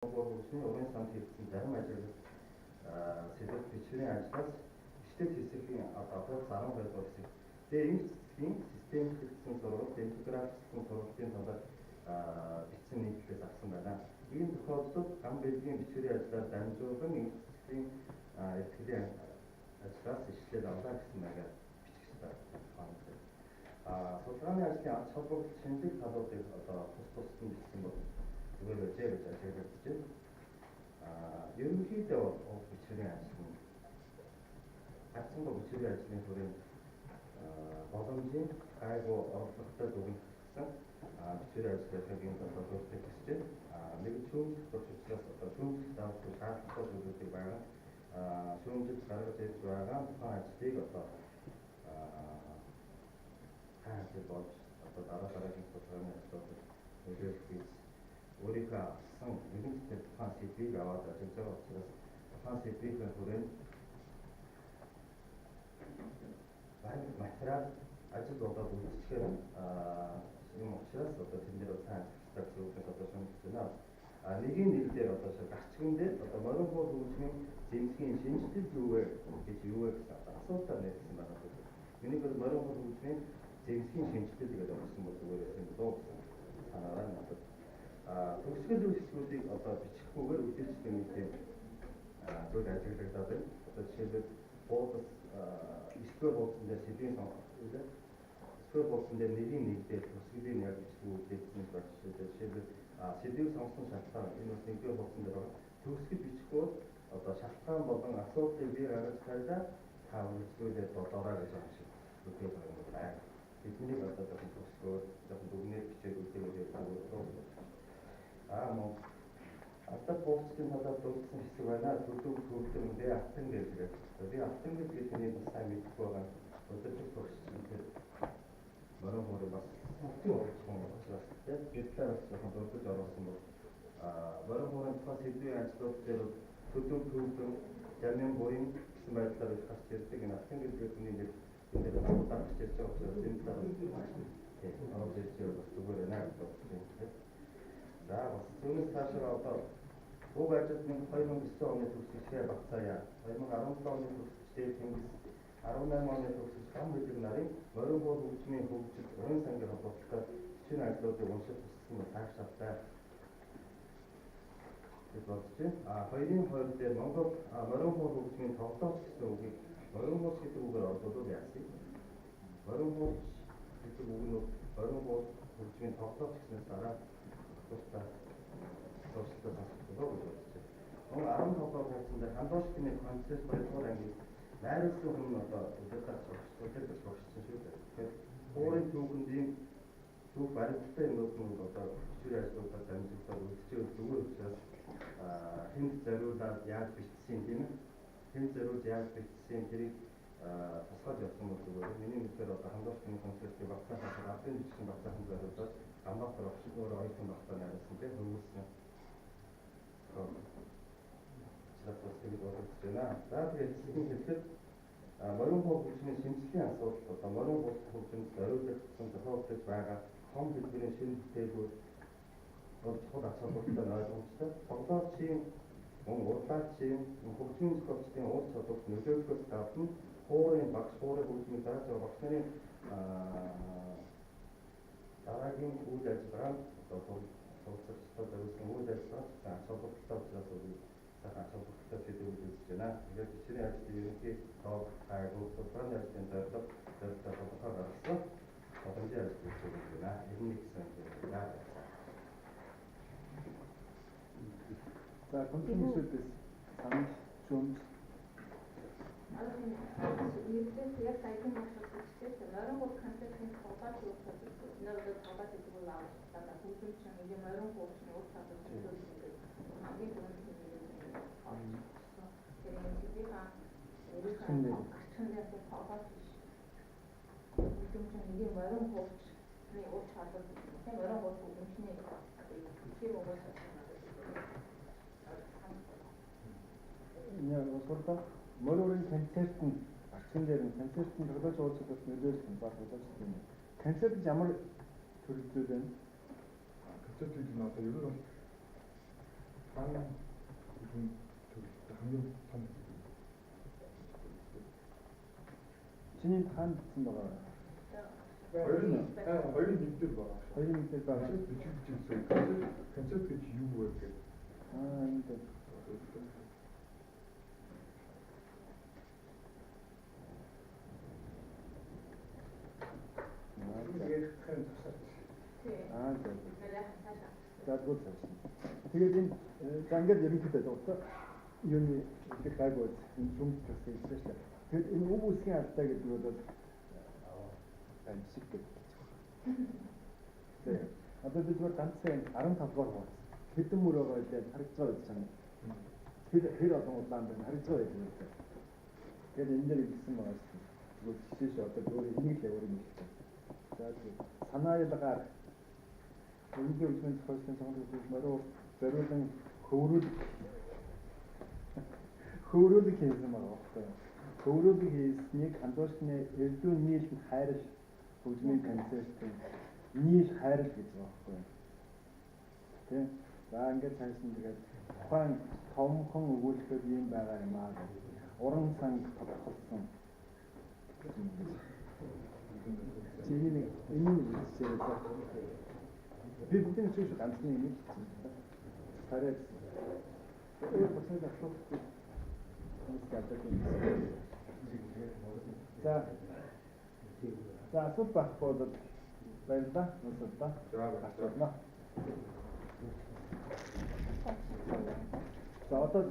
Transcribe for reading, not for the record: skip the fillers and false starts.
хөгжмийн уран санд хийгдсэн зарим ажил сэдв бичвэрийн ажлаас эчдэл хэсгийн одоо 12 дугаар хэсэг. Тэгээ энэ хэсгийн системчлэгдсэн сургалт, интегралчлсан сургалтын талаар бичсэн нийтлэлээс авсан байна. Ийм тохиолдолд гам бэлгийн бичвэрийн ажлаар дамжуулан энэ хэсгийн ихтгэлийн ажлаас ишлэл авлаа гэсэн маягаар бичих ёстой байна. Судалгааны ажлын ач холбогдол шинжлэх талуудыг одоо тус нь бичсэн бол зүгээр өжөө гэж ажиглагдаж байна. Ерөнхийдөө бичвэрийн ажил нь гацсан бичвэрийн ажлын хүрээнд боломжийн гайгүй орлоготой дүгнэлтсэн бичвэрийн ажлыг энэ бодлогыг хэсэж байна. Нэг шүүмжлэх төвчдөөс одоо шүүмжлэх даалгавар шаардлагатай зүйлүүдийг байгаа шүүмжлэл гаргаж ирж байгаа тухайн ажлыг одоо хаашаа болж одоо дараагийн судалгааны ажлуудад нөлөөлөх гэж өөрийнхөө авсан нэгэнт тухайн сэдвийг аваад ажиллаж байгаа учраас тухайн сэдвийн хүрээнд материал ажил болоод үйлчлэхээр юм учраас одоо тэн дээр сайн ажиллах зүйлүүд одоо шүүмжлэж байна. Нэгийн нэг дээр одоо гарчган дээр одоо морин хуур хөгжмийн зэмсгийн шинжилэл юу вэ гэж гэсэн асуултаар нэрлсэн байна. Миний бол морин хуур хөгжмийн зэмсгийн шинжилэл гэдэг орсон бол зүгээр юм дуу гэсэн санаараа надад төгсгөл үйлчлэлүүдийг одоо бичихгүйгээр үдирчлийн нийтийн зүйл ажиглагдаад байна. Одоо жишээлбэл буудас эсвэл буудсан дээр сэдвийн сонгох эсвэл буудсан дээр нэгийн нэгдээд төгсгөлийн яг бичихгүй үлдээсэн байх жишээлбэл сэдвийг сонгосон шалтгаан энэ бас нэгдүгээр буудсан дээр төгсгөл бичихгүй одоо шалтгаан болон асуудлыг бий гаргаж тавьлаа та үйлчлүүлээд болоорой гэж байгаа шиг үгээр байна. Бидний одоо төгсгөл дүгнэлт бичээд үлдээгээд мөн одоо бууцын талаар дурдсан хэсэг байна. Төдөө төвлөрөндөө автан гэдэг. Би автан гэдэг нь бас сайн мэдгүй байгаа. Өдөржих төгсчтэй морин хуурыг бас бүтэн орчихсон учраас гэтэл бас жоохон дурдж орсон бол морин хуурын тухай сэдвийн ажлууд дээр төдөө төвлөрөн замын буйн гэсэн байдлаар их гарч ирдэг. Энэ автан гэдэг нь энэ дээр гарч ирж байгаа учраас энэ талаар орж ирж байгаа зүгээр байна гэж бодсон. За бас түүнээс цаашаа одоо уг ажилд 2009 оны төгсгөлтэй багцаая 2017 оны төгсгөлтэй тэнгис 18 оны төгсгөл гам бэлэг нарын морин хуур хөгжмийн хөгжил уран сангийн холбоотой бичвэрийн ажлуудыг уншиж туссан нь таашаалтай гэж бодож байна. Хоёрын хойд дээр Монгол морин хуур хөгжмийн тоглоом гэсэн үгийг морин хуур гэдэг үгээр ордуулах яасан. Морин хуур гэдэг үг нь морин хуур хөгжмийн тоглоом гэснээр дараа тусдаа тусдаа тасгалаа гэж бодчих. Мөн 15 дугаар хуудсан дээр хандуушкины концепт 2 дугаар анги найруулсан хүн одоо удирдах багшсан шүү дээ. Тэгэхээр хуурын түүхэндийн түүх баримттай юмуд нь одоо бичвэрийн ажлуудаар дамжуулаад үлдчихэж зүгээр учраас хэнд зориулаад яаж бичсэн тийм ээ. Хэнд зориулж яаж бичсэн тэрийг тусгаж явсан бол зүгээр. Миний мэдээр одоо хандуушкины концептыг багтаахаас гадна бичсэн багтаахын зориулаад амбатар огшиг өөр оюутан багтаа найруулсан тийм хөрвүүлсэн. Чилээтийг бодож байна. За тэгээд хэлэхэд морин хуур хөгжмийн шинжилгээний асуудал одоо морин хуур хөгжмөнд зориулагдсан тохиолдож байгаа том хэлбэрийн шинэ бүтээлүүд бол чухал ач холбогдолтой ойлгомжтой. Тоглоомчийн мөн урлагчийн хөгжмийн зохиолчдын ур чадварт нөлөөлөхөөс гадна хуурын багш хуурын хөгжмийг зааж байгаа багш нарын дараагийн үйл ажиллагаа одоо суралцагчдад зориулсан үйл ажиллагаа ач холбогдолтой учраас сайхан ач холбогдолтой сэдвүүд үзэж байна. Тэгээд бичвэрийн ажлын ерөнхий тоог хайгуу судалгааны ажлын зорилго тодорхой гаргасан боломжийн ажил үзэж байна. Энэ гэсэн юм байна. За континуусээс санал шүүмж Ердөөс яг саяхан багшлах гэжтэй морин хуур концептын тухай зөвлөсөн. Нэрээр тухай зүйл авах та хүүхдүүд чинь энэ морин хуурын ур чадвар зүйлүүд хамгийн түрүүнд тэрийн сэдвийн эрүүл хаалт биш. Хүүхдүүд чинь энэ морин хуурын ур чадвар тийм морин хуур хөгжмөний хэвээр угаасаа яг сурдаг морин концепт нь арчин дээр нь концепт нь тоглож уулзах нөлөөлөх юм баг болооч тийм. Концепт ямар төрөлтэй байна? Концепт гэдэг нь одоо ер нь 무슨 학년 판 신인 한 무슨 거가 얼른 입들 봐. 걸리는 때가 미칠 컨셉트 지우고 이렇게. 근데 이게 큰 Sí, 네. me dejan casa. За good person. Тэгээд энэ за ингээд ерөнхийдөө дуусаа юуны их гайгүй юм гэсэн юм шүү дээ. Тэгээд энэ үг үсгийн алдаа гэдэг нь бол амьсэг гэдэг. Тэгээ. Одоо бид бүр ганцхан 15 дугаар хуудас. Хэдэн мөр байгаа гэж харагдаж байгаа гэж байна. Тэр олон удаан байна харагдаж байгаа юм байна. Тэгээд энэ дээр ингэсэн байгаа шүү дээ. Тэгвэл жишээш одоо өөр энийг л өөр юм хэлсэн. За санаа ялгаар Өнөөдөр үзмэн зохиолын сонголтууд мөрөө зориулан хөврүүлэг хийсэн байгаа байхгүй юу? Хөврүүлэг хийснийг хандуушны эрдүү нийлэнд хайрал хөгжмийн концертын нийл хайрал гэж байгаа байхгүй юу? Тэ? За ингээд цаасан тэгээд тухайн томхон өгүүлбэр юм байгаа юм аа. Уран сан тодорхойлсон. Энийг хэлчихээ. Бидний зүйл ганцны юм л хараад босоод асуух за асуулт байхгүй бол баярлалаа. За одоо